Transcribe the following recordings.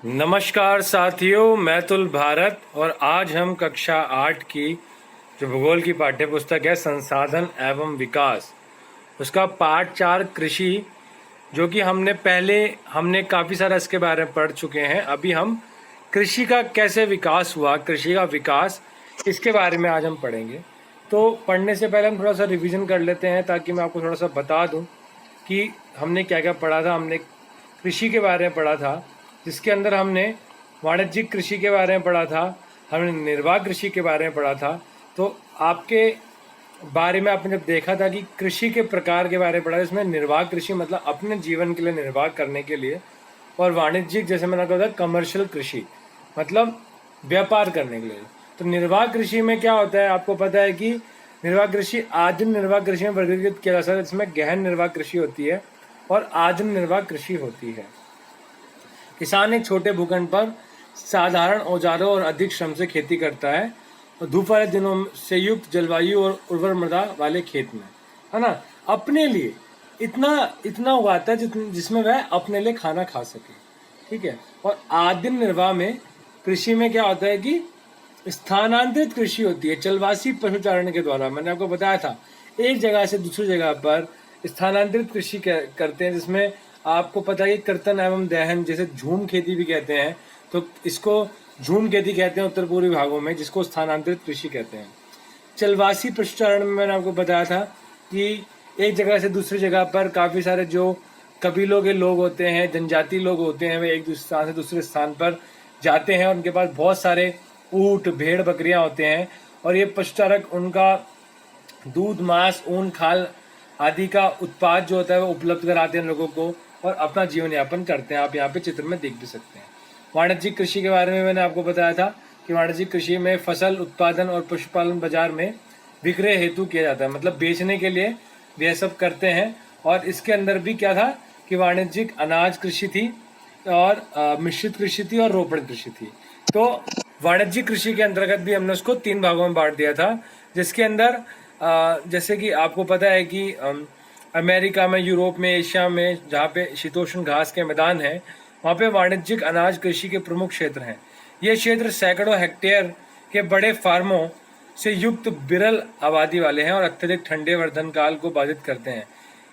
नमस्कार साथियों, मैं तुल भारत और आज हम कक्षा 8 की जो भूगोल की पाठ्य पुस्तक है संसाधन एवं विकास, उसका पाठ 4 कृषि, जो कि हमने काफ़ी सारा इसके बारे में पढ़ चुके हैं। अभी हम कृषि का कैसे विकास हुआ, कृषि का विकास, इसके बारे में आज हम पढ़ेंगे। तो पढ़ने से पहले हम थोड़ा सा रिवीजन कर लेते हैं ताकि मैं आपको थोड़ा सा बता दूं कि हमने क्या क्या पढ़ा था। हमने कृषि के बारे में पढ़ा था, जिसके अंदर हमने वाणिज्यिक कृषि के बारे में पढ़ा था, हमने निर्वाह कृषि के बारे में पढ़ा था। तो आपके बारे में आपने जब देखा था कि कृषि के प्रकार के बारे में पढ़ा, इसमें निर्वाह कृषि मतलब अपने जीवन के लिए निर्वाह करने के लिए, और वाणिज्यिक जैसे मैंने कहा था कमर्शियल कृषि मतलब व्यापार करने के लिए। तो निर्वाह कृषि में क्या होता है, आपको पता है कि निर्वाह कृषि आदिम निर्वाह कृषि में वर्गीकृत किया जा सकता है। इसमें गहन निर्वाह कृषि होती है और आदिम निर्वाह कृषि होती है। किसान एक छोटे भूखंड पर साधारण औजारों और अधिक श्रम से खेती करता है और धूप वाले दिनों से युक्त जलवायु और उर्वर मृदा वाले खेत में, है ना, अपने लिए इतना इतना उगाता है जिसमें वह अपने लिए खाना खा सके। ठीक है। और आदिम निर्वाह में कृषि में क्या होता है कि स्थानांतरित कृषि होती है चलवासी पशुचारण के द्वारा। मैंने आपको बताया था एक जगह से दूसरी जगह पर स्थानांतरित कृषि करते हैं, जिसमें आपको पता है कि कर्तन एवं दहन, जैसे झूम खेती भी कहते हैं, तो इसको झूम खेती कहते हैं उत्तर पूर्वी भागों में, जिसको स्थानांतरित कृषि कहते हैं। चलवासी पशुचारण में मैंने आपको बताया था कि एक जगह से दूसरी जगह पर काफ़ी सारे जो कबीलों के लोग होते हैं, जनजाति लोग होते हैं, वे एक दूसरे स्थान से दूसरे स्थान पर जाते हैं और उनके पास बहुत सारे ऊँट भेड़ बकरियां होते हैं, और ये पशुचारक उनका दूध मांस ऊन खाल आदि का उत्पाद जो होता है वो उपलब्ध कराते हैं लोगों को और अपना जीवन यापन करते हैं। आप यहाँ पे चित्र में देख भी सकते हैं। वाणिज्यिक कृषि के बारे में मैंने आपको बताया था कि वाणिज्यिक कृषि में फसल उत्पादन और पशुपालन बाजार में विक्रय हेतु किया जाता है, मतलब बेचने के लिए वे सब करते हैं। और इसके अंदर भी क्या था कि वाणिज्यिक अनाज कृषि थी और मिश्रित कृषि थी और रोपण कृषि थी। तो वाणिज्यिक कृषि के अंतर्गत भी हमने उसको 3 भागों में बांट दिया था, जिसके अंदर जैसे कि आपको पता है कि अमेरिका में, यूरोप में, एशिया में जहाँ पे शीतोष्ण घास के मैदान हैं, वहाँ पे वाणिज्यिक अनाज कृषि के प्रमुख क्षेत्र हैं। ये क्षेत्र सैकड़ों हेक्टेयर के बड़े फार्मों से युक्त विरल आबादी वाले हैं और अत्यधिक ठंडे वर्धन काल को बाधित करते हैं,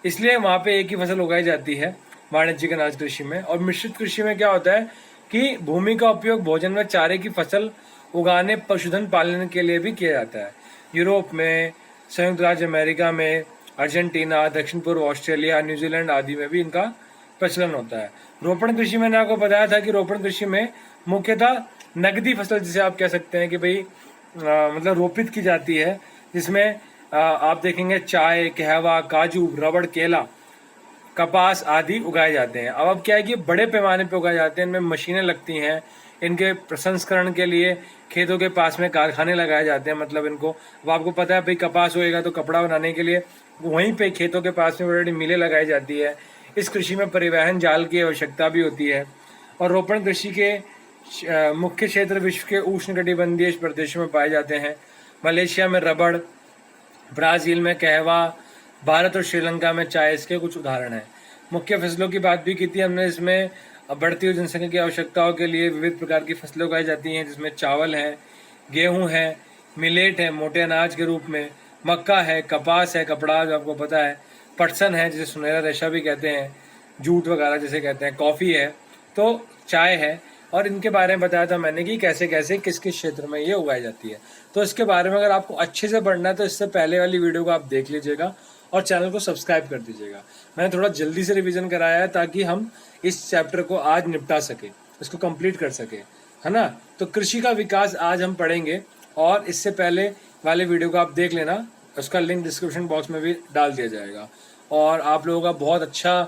इसलिए वहाँ पे एक ही फसल उगाई जाती है वाणिज्यिक अनाज कृषि में। और मिश्रित कृषि में क्या होता है कि भूमि का उपयोग भोजन में चारे की फसल उगाने, पशुधन पालने के लिए भी किया जाता है। यूरोप में, संयुक्त राज्य अमेरिका में, अर्जेंटीना, दक्षिण पूर्व ऑस्ट्रेलिया, न्यूजीलैंड आदि में भी इनका प्रचलन होता है। रोपण कृषि मैंने आपको बताया था कि रोपण कृषि में मुख्यतः नकदी फसल, जिसे आप कह सकते हैं कि भाई मतलब रोपित की जाती है, जिसमें आप देखेंगे चाय, कहवा, काजू, रबड़, केला, कपास आदि उगाए जाते हैं। अब क्या है कि बड़े पैमाने पे उगाए जाते हैं, इनमें मशीनें लगती हैं, इनके प्रसंस्करण के लिए खेतों के पास में कारखाने लगाए जाते हैं। मतलब इनको, अब आपको पता है भाई कपास होएगा तो कपड़ा बनाने के लिए वहीं पे खेतों के पास में बड़ी बड़ी मिलें लगाई जाती है। इस कृषि में परिवहन जाल की आवश्यकता भी होती है। और रोपण कृषि के मुख्य क्षेत्र विश्व के उष्णकटिबंधीय प्रदेशों में पाए जाते हैं। मलेशिया में रबड़, ब्राज़ील में कहवा, भारत और श्रीलंका में चाय इसके कुछ उदाहरण हैं। मुख्य फसलों की बात भी की थी हमने। इसमें बढ़ती हुई जनसंख्या की आवश्यकताओं के लिए विविध प्रकार की फसलें उगाई जाती हैं, जिसमें चावल है, गेहूं है, मिलेट है मोटे अनाज के रूप में, मक्का है, कपास है, कपड़ा जो आपको पता है, पटसन है जिसे सुनहरा रेशा भी कहते हैं, जूट वगैरह जिसे कहते हैं, कॉफ़ी है, तो चाय है। और इनके बारे में बताया था मैंने कि कैसे कैसे किस किस क्षेत्र में ये उगाई जाती है। तो इसके बारे में अगर आपको अच्छे से पढ़ना है तो इससे पहले वाली वीडियो को आप देख लीजिएगा और चैनल को सब्सक्राइब कर दीजिएगा। मैंने थोड़ा जल्दी से रिवीजन कराया है ताकि हम इस चैप्टर को आज निपटा सके, इसको कंप्लीट कर सके, है ना। तो कृषि का विकास आज हम पढ़ेंगे और इससे पहले वाले वीडियो को आप देख लेना, उसका लिंक डिस्क्रिप्शन बॉक्स में भी डाल दिया जाएगा। और आप लोगों का बहुत अच्छा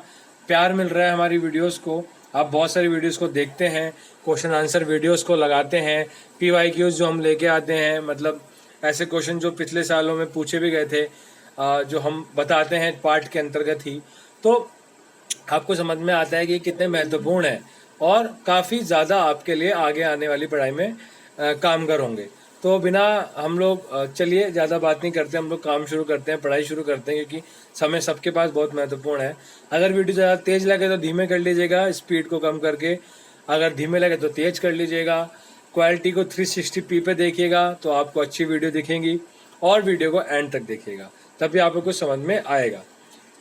प्यार मिल रहा है हमारी वीडियोस को, आप बहुत सारी वीडियोस को देखते हैं, क्वेश्चन आंसर वीडियोस को लगाते हैं, PYQs जो हम लेके आते हैं, मतलब ऐसे क्वेश्चन जो पिछले सालों में पूछे भी गए थे, जो हम बताते हैं पाठ के अंतर्गत ही, तो आपको समझ में आता है कि कितने महत्वपूर्ण है और काफ़ी ज़्यादा आपके लिए आगे आने वाली पढ़ाई में कामगर होंगे। तो बिना हम लोग चलिए ज़्यादा बात नहीं करते, हम लोग काम शुरू करते हैं, पढ़ाई शुरू करते हैं, क्योंकि समय सबके पास बहुत महत्वपूर्ण है। अगर वीडियो ज़्यादा तेज़ लगे तो धीमे कर लीजिएगा, स्पीड को कम करके अगर धीमे लगे तो तेज कर लीजिएगा। क्वालिटी को 360p पे देखिएगा तो आपको अच्छी वीडियो दिखेंगी, और वीडियो को एंड तक देखिएगा तभी आपको कुछ समझ में आएगा।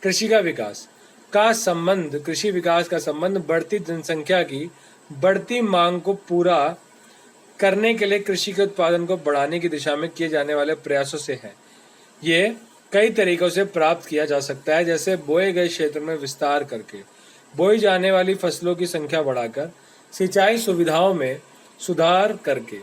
कृषि का विकास का संबंध, कृषि विकास का संबंध बढ़ती जनसंख्या की बढ़ती मांग को पूरा करने के लिए कृषि के उत्पादन को बढ़ाने की दिशा में किए जाने वाले प्रयासों से है। ये कई तरीकों से प्राप्त किया जा सकता है, जैसे बोए गए क्षेत्र में विस्तार करके, बोई जाने वाली फसलों की संख्या बढ़ाकर, सिंचाई सुविधाओं में सुधार करके,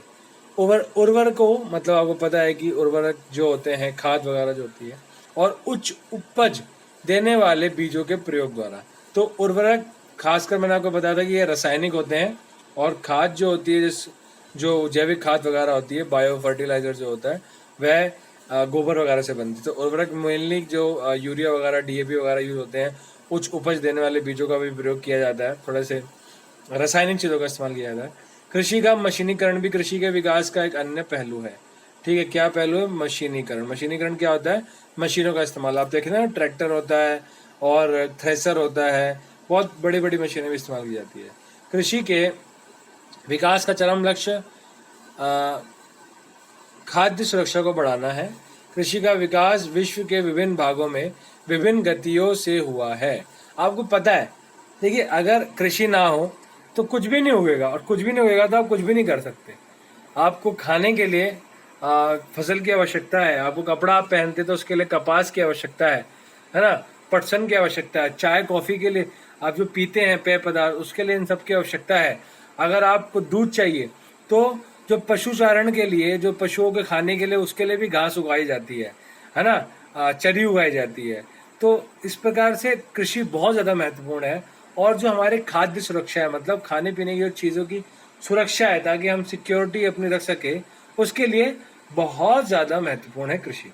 उर्वरकों मतलब आपको पता है कि उर्वरक जो होते हैं, खाद वगैरह जो होती है, और उच्च उपज देने वाले बीजों के प्रयोग द्वारा। तो उर्वरक खासकर मैंने आपको बताया था कि ये रासायनिक होते हैं, और खाद जो होती है, जो जैविक खाद वगैरह होती है, बायो फर्टिलाइजर जो होता है, वह गोबर वगैरह से बनती है। तो उर्वरक मेनली जो यूरिया वगैरह, डीएपी वगैरह यूज होते हैं, उच्च उपज देने वाले बीजों का भी प्रयोग किया जाता है, थोड़े से रासायनिक चीज़ों का इस्तेमाल किया जाता है। कृषि का मशीनीकरण भी कृषि के विकास का एक अन्य पहलू है। ठीक है, क्या पहलू है? मशीनीकरण। मशीनीकरण क्या होता है? मशीनों का इस्तेमाल। आप देखें ना, ट्रैक्टर होता है और थ्रेसर होता है, बहुत बड़ी बड़ी मशीनें भी इस्तेमाल की जाती है। कृषि के विकास का चरम लक्ष्य खाद्य सुरक्षा को बढ़ाना है। कृषि का विकास विश्व के विभिन्न भागों में विभिन्न गतियों से हुआ है। आपको पता है, देखिए, अगर कृषि ना हो तो कुछ भी नहीं उगेगा, और कुछ भी नहीं उगेगा तो आप कुछ भी नहीं कर सकते। आपको खाने के लिए फसल की आवश्यकता है, आपको कपड़ा आप पहनते तो उसके लिए कपास की आवश्यकता है ना, पटसन की आवश्यकता है, चाय कॉफ़ी के लिए आप जो पीते हैं पेय पदार्थ, उसके लिए इन सब की आवश्यकता है। अगर आपको दूध चाहिए तो जो पशुचारण के लिए, जो पशुओं के खाने के लिए, उसके लिए भी घास उगाई जाती है ना, चरी उगाई जाती है। तो इस प्रकार से कृषि बहुत ज़्यादा महत्वपूर्ण है। और जो हमारे खाद्य सुरक्षा है, मतलब खाने पीने की चीज़ों की सुरक्षा है, ताकि हम सिक्योरिटी अपनी रख सके, उसके लिए बहुत ज़्यादा महत्वपूर्ण है कृषि।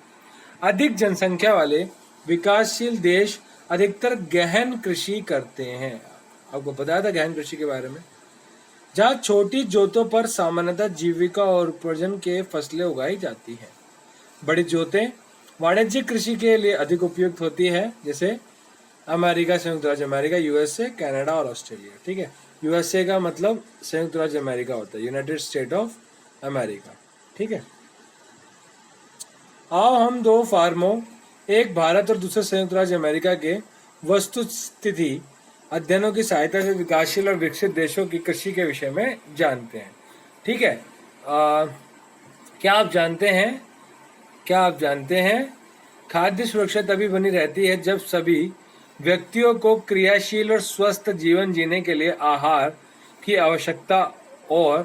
अधिक जनसंख्या वाले विकासशील देश अधिकतर गहन कृषि करते हैं। आपको बताया था गहन कृषि के बारे में, जहाँ छोटी जोतों पर सामान्यतः जीविका और उपार्जन के फसलें उगाई जाती हैं। बड़ी जोतें वाणिज्यिक कृषि के लिए अधिक उपयुक्त होती है, जैसे अमेरिका, संयुक्त राज्य अमेरिका, यूएसए, कनाडा और ऑस्ट्रेलिया। ठीक है, यूएसए का मतलब संयुक्त राज्य अमेरिका होता है, यूनाइटेड स्टेट ऑफ अमेरिका। ठीक है, आओ हम दो फार्मों, एक भारत और दूसरे संयुक्त राज्य अमेरिका के वस्तुस्थिति अध्ययनों की सहायता से विकासशील और विकसित देशों की कृषि के विषय में जानते हैं। ठीक है, क्या आप जानते हैं खाद्य सुरक्षा तभी बनी रहती है जब सभी व्यक्तियों को क्रियाशील और स्वस्थ जीवन जीने के लिए आहार की आवश्यकता और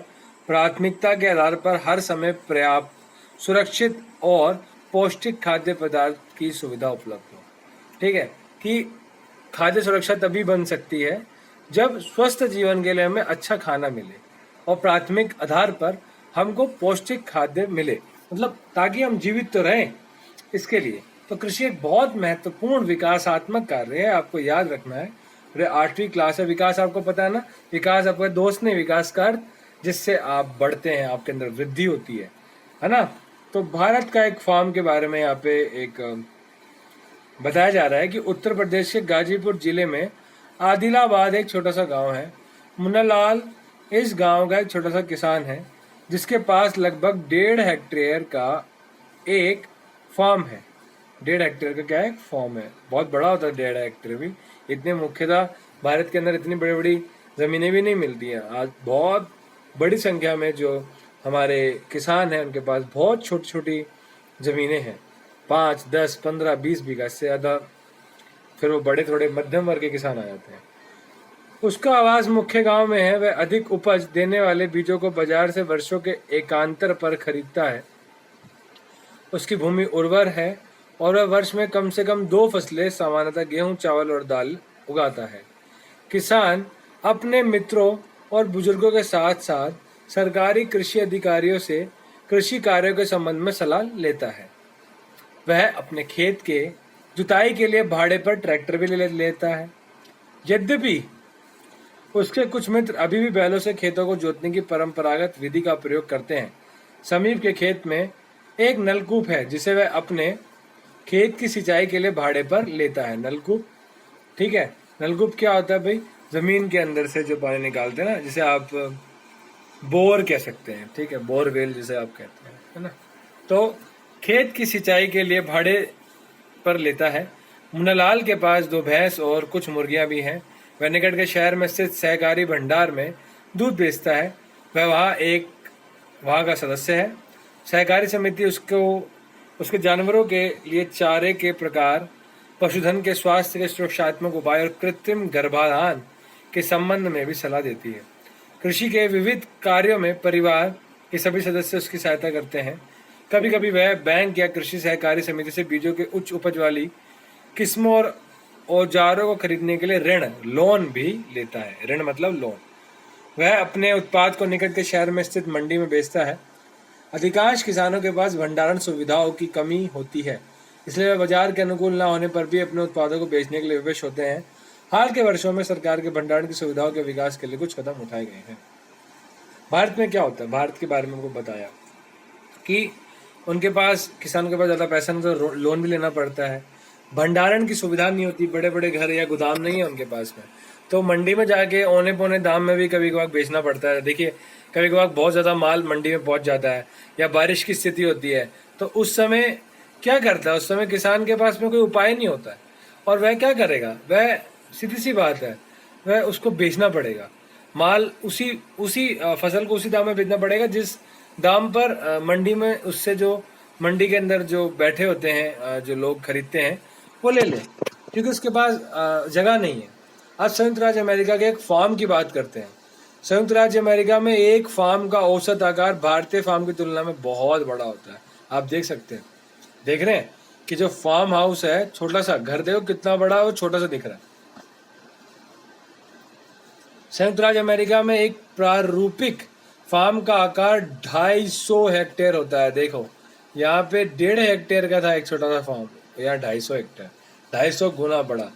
प्राथमिकता के आधार पर हर समय पर्याप्त, सुरक्षित और पौष्टिक खाद्य पदार्थ की सुविधा उपलब्ध हो। ठीक है, कि खाद्य सुरक्षा तभी बन सकती है जब स्वस्थ जीवन के लिए हमें अच्छा खाना मिले और प्राथमिक आधार पर हमको पौष्टिक खाद्य मिले, मतलब ताकि हम जीवित तो रहें। इसके लिए तो कृषि एक बहुत महत्वपूर्ण विकासात्मक कार्य है, आपको याद रखना है। अरे 8वीं क्लास है, विकास आपको पता है ना, विकास आपका दोस्त नहीं, विकास का अर्थ जिससे आप बढ़ते हैं, आपके अंदर वृद्धि होती है ना। तो भारत का एक फार्म के बारे में यहाँ पे एक बताया जा रहा है कि उत्तर प्रदेश के गाजीपुर जिले में आदिलाबाद एक छोटा सा गांव है। मुन्नालाल इस गांव का एक छोटा सा किसान है, जिसके पास लगभग 1.5 हेक्टेयर का एक फार्म है। 1.5 हेक्टेयर का क्या है? फार्म है। बहुत बड़ा होता है 1.5 हेक्टेयर भी। इतने मुख्यतः भारत के अंदर इतनी बड़ी बड़ी ज़मीनें भी नहीं मिलती हैं। आज बहुत बड़ी संख्या में जो हमारे किसान हैं, उनके पास बहुत छोटी छोटी ज़मीनें हैं, 5, 10, 15, 20 बीघा से ज़्यादा। फिर वो बड़े थोड़े मध्यम वर्ग के किसान आ जाते हैं। उसका आवास मुख्य गांव में है। वह अधिक उपज देने वाले बीजों को बाजार से वर्षों के एकांतर पर खरीदता है। उसकी भूमि उर्वर है और वह वर्ष में कम से कम 2 फसलें, सामान्यतः गेहूं, चावल और दाल उगाता है। किसान अपने मित्रों और बुजुर्गों के साथ साथ सरकारी कृषि अधिकारियों से कृषि कार्यों के संबंध में सलाह लेता है। वह अपने खेत के जुताई के लिए भाड़े पर ट्रैक्टर भी लेता है। यद्यपि उसके कुछ मित्र अभी भी बैलों से खेतों को जोतने की परंपरागत विधि का प्रयोग करते हैं। समीप के खेत में एक नलकूप है, जिसे वह अपने खेत की सिंचाई के लिए भाड़े पर लेता है। नलकूप, ठीक है, नलकूप क्या होता है भाई? जमीन के अंदर से जो पानी निकालते हैं ना, जिसे आप बोर कह सकते हैं, ठीक है, बोरवेल जिसे आप कहते हैं, है ना। तो खेत की सिंचाई के लिए भाड़े पर लेता है। मुन्नालाल के पास 2 भैंस और कुछ मुर्गियां भी हैं। वह निकट के शहर में स्थित सहकारी भंडार में दूध बेचता है। वह वहाँ का सदस्य है। सहकारी समिति उसके जानवरों के लिए चारे के प्रकार, पशुधन के स्वास्थ्य के सुरक्षात्मक उपाय और कृत्रिम गर्भाधान के संबंध में भी सलाह देती है। कृषि के विविध कार्यों में परिवार के सभी सदस्य उसकी सहायता करते हैं। कभी कभी वह बैंक या कृषि सहकारी समिति से बीजों के उच्च उपज वाली किस्मों और औजारों को खरीदने के लिए लोन भी लेता है। ऋण मतलब लोन। वह अपने उत्पाद को निकट के शहर में स्थित मंडी में बेचता है। अधिकांश किसानों के पास भंडारण सुविधाओं की कमी होती है, इसलिए वह बाजार के अनुकूल न होने पर भी अपने उत्पादों को बेचने के लिए विवश होते हैं। हाल के वर्षों में सरकार के भंडारण की सुविधाओं के विकास के लिए कुछ कदम उठाए गए हैं। भारत में क्या होता है, भारत के बारे में उनको बताया कि उनके पास, किसानों के पास ज़्यादा पैसा नहीं तो लोन भी लेना पड़ता है। भंडारण की सुविधा नहीं होती, बड़े बड़े घर या गोदाम नहीं है उनके पास में, तो मंडी में जाके औने पौने दाम में भी कभी कभार बेचना पड़ता है। देखिए, कभी कभार बहुत ज़्यादा माल मंडी में पहुंच जाता है या बारिश की स्थिति होती है, तो उस समय क्या करता है, उस समय किसान के पास में कोई उपाय नहीं होता है और वह क्या करेगा, वह सीधी सी बात है, वह उसको बेचना पड़ेगा। माल उसी फसल को उसी दाम में बेचना पड़ेगा जिस दाम पर मंडी में उससे जो मंडी के अंदर जो बैठे होते हैं, जो लोग खरीदते हैं, वो ले लें, क्योंकि उसके पास जगह नहीं है। आज संयुक्त राज्य अमेरिका के एक फार्म की बात करते हैं। संयुक्त राज्य अमेरिका में एक फार्म का औसत आकार भारतीय फार्म की तुलना में बहुत बड़ा होता है। आप देख सकते हैं, देख रहे हैं कि जो फार्म हाउस है, छोटा सा घर, देखो कितना बड़ा वो छोटा सा दिख रहा है। संयुक्त राज्य अमेरिका में एक प्रारूपिक फार्म का आकार 250 हेक्टेयर होता है। देखो, यहाँ पे 1.5 हेक्टेयर का था एक छोटा सा फार्म, यहाँ 250 हेक्टेयर, 250 गुना बड़ा।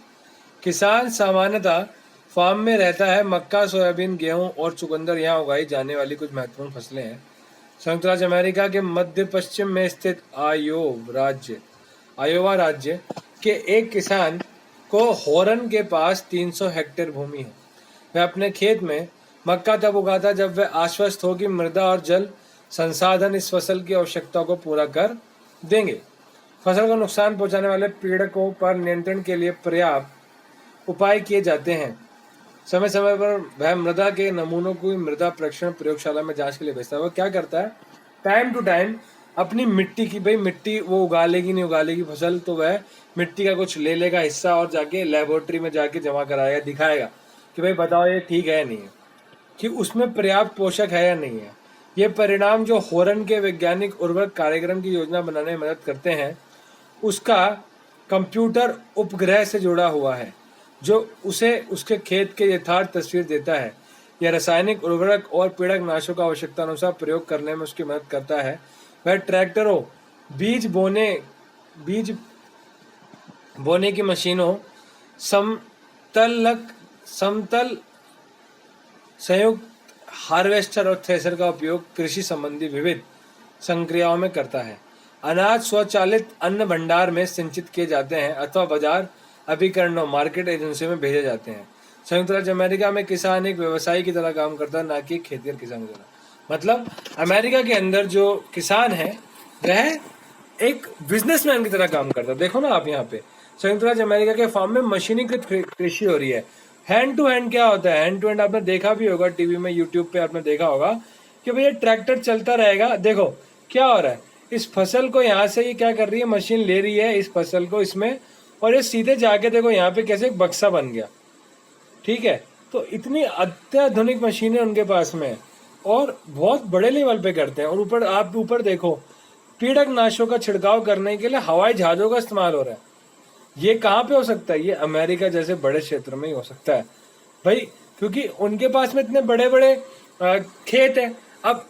किसान सामान्यतः फार्म में रहता है। मक्का, सोयाबीन, गेहूं और चुकंदर यहाँ उगाई जाने वाली कुछ महत्वपूर्ण फसलें हैं। संयुक्त राज्य अमेरिका के मध्य पश्चिम में स्थित आयोवा राज्य के एक किसान को हॉर्न के पास 300 हेक्टेयर भूमि है। वह अपने खेत में मक्का तब उगाता जब वह आश्वस्त हो कि मृदा और जल संसाधन इस फसल की आवश्यकता को पूरा कर देंगे। फसल को नुकसान पहुंचाने वाले पीड़कों पर नियंत्रण के लिए पर्याप्त उपाय किए जाते हैं। समय समय पर वह मृदा के नमूनों को मृदा परीक्षण प्रयोगशाला में जांच के लिए भेजता है। वह क्या करता है, टाइम टू टाइम अपनी मिट्टी की, भाई मिट्टी वो उगा लेगी नहीं उगा लेगी फसल, तो वह मिट्टी का कुछ ले लेगा हिस्सा और जाके लेबोरेटरी में जाके जमा कराएगा, दिखाएगा कि भाई बताओ ये ठीक है नहीं है, कि उसमें पर्याप्त पोषक है या नहीं है। ये परिणाम जो हॉर्न के वैज्ञानिक उर्वरक कार्यक्रम की योजना बनाने में मदद करते हैं, उसका कंप्यूटर उपग्रह से जुड़ा हुआ है, जो उसे उसके खेत के यथार्थ तस्वीर देता है। यह रासायनिक उर्वरक और पीड़कनाशकों का आवश्यकता अनुसार प्रयोग करने में उसकी मदद करता है। वह ट्रैक्टरों, बीज बोने की मशीनों, समतल संयुक्त हार्वेस्टर और थ्रेसर का उपयोग कृषि संबंधी विविध संक्रियाओं में करता है। अनाज स्वचालित अन्न भंडार में संचित किए जाते हैं अथवा बाजार अभिकरणों, मार्केट एजेंसियों में भेजे जाते हैं। संयुक्त राज्य अमेरिका में किसान एक व्यवसायी की तरह काम करता है, ना कि खेतिहर किसान की तरह। मतलब अमेरिका के अंदर जो किसान है वह एक बिजनेसमैन की तरह काम करता है। देखो ना आप, यहाँ पे संयुक्त राज्य अमेरिका के फार्म में मशीनीकृत कृषि हो रही है। हैंड टू हैंड क्या होता है, हैंड टू हैंड आपने देखा भी होगा टीवी में, यूट्यूब पे आपने देखा होगा कि भैया ट्रैक्टर चलता रहेगा। देखो क्या हो रहा है, इस फसल को यहाँ से ये क्या कर रही है, मशीन ले रही है इस फसल को इसमें, और ये सीधे जाके देखो यहाँ पे कैसे एक बक्सा बन गया, ठीक है। तो इतनी अत्याधुनिक मशीनें उनके पास में और बहुत बड़े लेवल पे करते हैं। और ऊपर देखो, पीड़कनाशों का छिड़काव करने के लिए हवाई जहाजों का इस्तेमाल हो रहा है। ये कहाँ पे हो सकता है, ये अमेरिका जैसे बड़े क्षेत्र में ही हो सकता है भाई, क्योंकि उनके पास में इतने बड़े बड़े खेत है। अब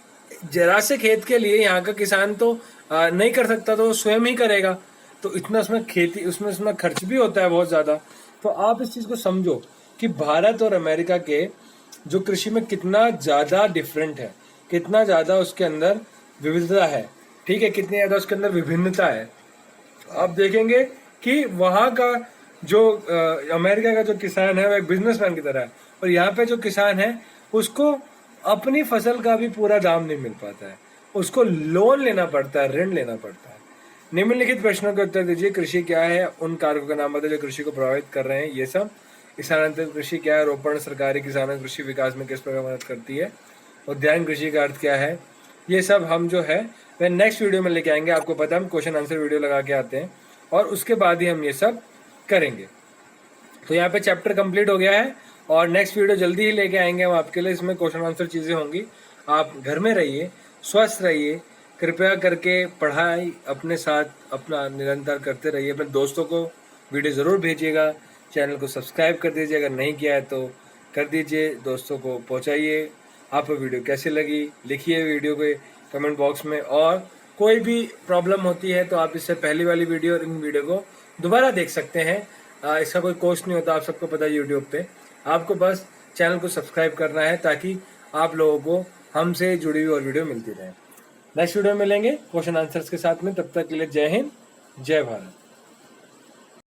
जरा से खेत के लिए यहाँ का किसान तो नहीं कर सकता, तो स्वयं ही करेगा, तो इतना उसमें खेती, उसमें खर्च भी होता है बहुत ज्यादा। तो आप इस चीज को समझो कि भारत और अमेरिका के जो कृषि में कितना ज्यादा डिफरेंट है, कितना ज्यादा उसके अंदर विविधता है, ठीक है, कितनी ज्यादा उसके अंदर विभिन्नता है। आप देखेंगे कि वहाँ का जो अमेरिका का जो किसान है वो एक बिजनेसमैन की तरह है, और यहाँ पे जो किसान है उसको अपनी फसल का भी पूरा दाम नहीं मिल पाता है, उसको लोन लेना पड़ता है, ऋण लेना पड़ता है। निम्नलिखित प्रश्नों के उत्तर दीजिए। कृषि क्या है, उन कारकों का नाम बताइए जो कृषि को प्रभावित कर रहे हैं, ये सब। स्थानांतरित कृषि क्या है, रोपण सरकारी किसानों कृषि विकास में किस प्रकार मदद करती है। उद्यान कृषि का अर्थ क्या है, ये सब हम जो है वह नेक्स्ट वीडियो में लेके आएंगे। आपको पता है हम क्वेश्चन आंसर वीडियो लगा के आते हैं और उसके बाद ही हम ये सब करेंगे। तो यहाँ पे चैप्टर कंप्लीट हो गया है और नेक्स्ट वीडियो जल्दी ही लेके आएंगे हम आपके लिए। इसमें क्वेश्चन आंसर चीज़ें होंगी। आप घर में रहिए, स्वस्थ रहिए, कृपया करके पढ़ाई अपने साथ अपना निरंतर करते रहिए। अपने दोस्तों को वीडियो ज़रूर भेजिएगा, चैनल को सब्सक्राइब कर दीजिए, अगर नहीं किया है तो कर दीजिए, दोस्तों को पहुँचाइए। आपको वीडियो कैसी लगी लिखिए वीडियो के कमेंट बॉक्स में, और कोई भी प्रॉब्लम होती है तो आप इससे पहली वाली वीडियो और इन वीडियो को दोबारा देख सकते हैं। इसका कोई कॉस्ट नहीं होता, आप सबको पता है यूट्यूब पे। आपको बस चैनल को सब्सक्राइब करना है ताकि आप लोगों को हमसे जुड़ी हुई और वीडियो मिलती रहे। नेक्स्ट वीडियो में मिलेंगे क्वेश्चन आंसर्स के साथ में, तब तक के लिए जय हिंद, जय भारत।